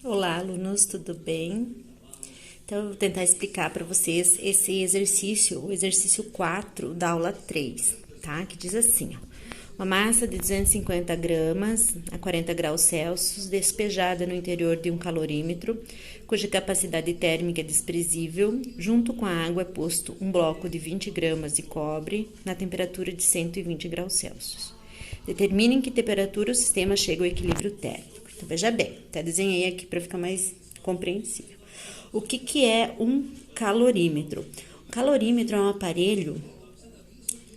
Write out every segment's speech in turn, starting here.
Olá, alunos, tudo bem? Então, eu vou tentar explicar para vocês esse exercício, o exercício 4 da aula 3, tá? Que diz assim, ó. Uma massa de 250 gramas a 40 graus Celsius despejada no interior de um calorímetro, cuja capacidade térmica é desprezível, junto com a água é posto um bloco de 20 gramas de cobre na temperatura de 120 graus Celsius. Determine em que temperatura o sistema chega ao equilíbrio térmico. Então, veja bem, até desenhei aqui para ficar mais compreensível. O que é um calorímetro? O calorímetro é um aparelho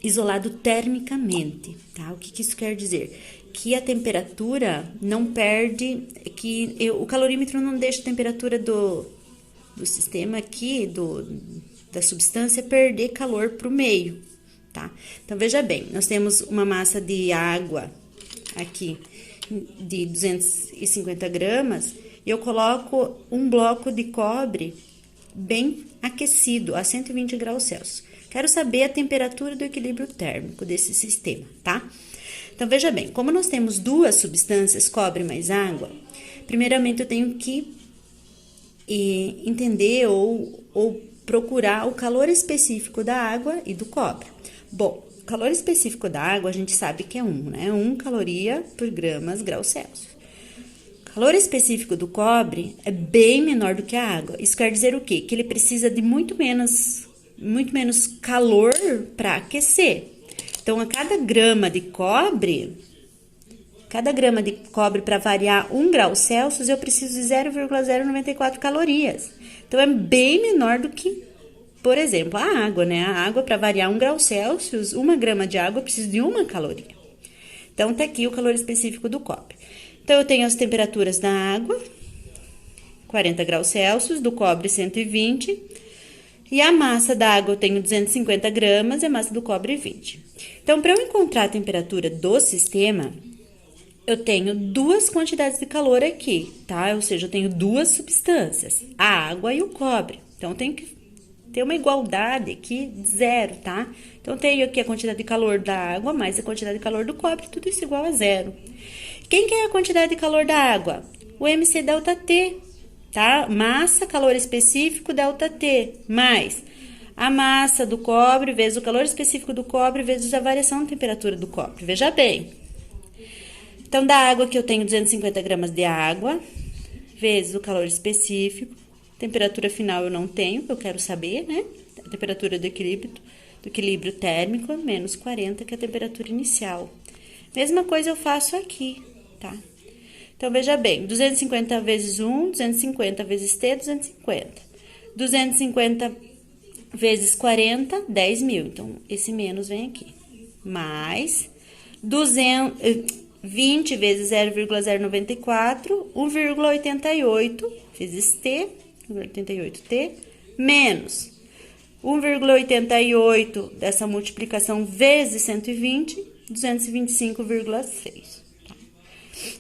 isolado termicamente, tá? O que isso quer dizer? Que a temperatura não perde, o calorímetro não deixa a temperatura do sistema aqui, da substância, perder calor para o meio, tá? Então, veja bem, nós temos uma massa de água aqui de 250 gramas, e eu coloco um bloco de cobre bem aquecido, a 120 graus Celsius. Quero saber a temperatura do equilíbrio térmico desse sistema, tá? Então, veja bem, como nós temos duas substâncias, cobre mais água, primeiramente eu tenho que entender ou procurar o calor específico da água e do cobre. Bom, o calor específico da água a gente sabe que é 1, né? 1 caloria por graus Celsius. O calor específico do cobre é bem menor do que a água. Isso quer dizer o quê? Que ele precisa de muito menos calor para aquecer. Então, a cada grama de cobre para variar 1 grau Celsius, eu preciso de 0,094 calorias. Então, é bem menor do que, por exemplo, a água, né? A água, para variar 1 grau Celsius, 1 grama de água precisa de 1 caloria. Então, tá aqui o calor específico do cobre. Então, eu tenho as temperaturas da água, 40 graus Celsius, do cobre 120, e a massa da água eu tenho 250 gramas e a massa do cobre 20. Então, para eu encontrar a temperatura do sistema, eu tenho duas quantidades de calor aqui, tá? Ou seja, eu tenho duas substâncias, a água e o cobre. Então, eu tenho que ter uma igualdade aqui, zero, tá? Então, eu tenho aqui a quantidade de calor da água mais a quantidade de calor do cobre, tudo isso igual a zero. Quem que é a quantidade de calor da água? O MC delta T, tá? Massa, calor específico, delta T, mais a massa do cobre vezes o calor específico do cobre vezes a variação de temperatura do cobre. Veja bem. Então, da água que eu tenho 250 gramas de água, vezes o calor específico, temperatura final eu não tenho, eu quero saber, né? A temperatura do equilíbrio térmico, menos 40, que é a temperatura inicial. Mesma coisa eu faço aqui, tá? Então, veja bem, 250 vezes 1, 250 vezes T, 250. 250 vezes 40, 10.000. Então, esse menos vem aqui. Mais 20 vezes 0,094, 1,88 vezes T, 1,88T, menos 1,88 dessa multiplicação vezes 120, 225,6.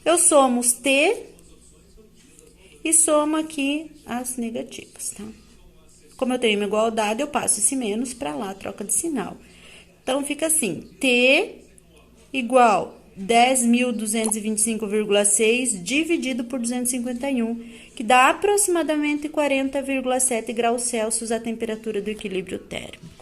Eu somo os T e somo aqui as negativas, tá? Como eu tenho uma igualdade, eu passo esse menos para lá, troca de sinal. Então, fica assim, T igual 10.225,6 dividido por 251, que dá aproximadamente 40,7 graus Celsius a temperatura do equilíbrio térmico.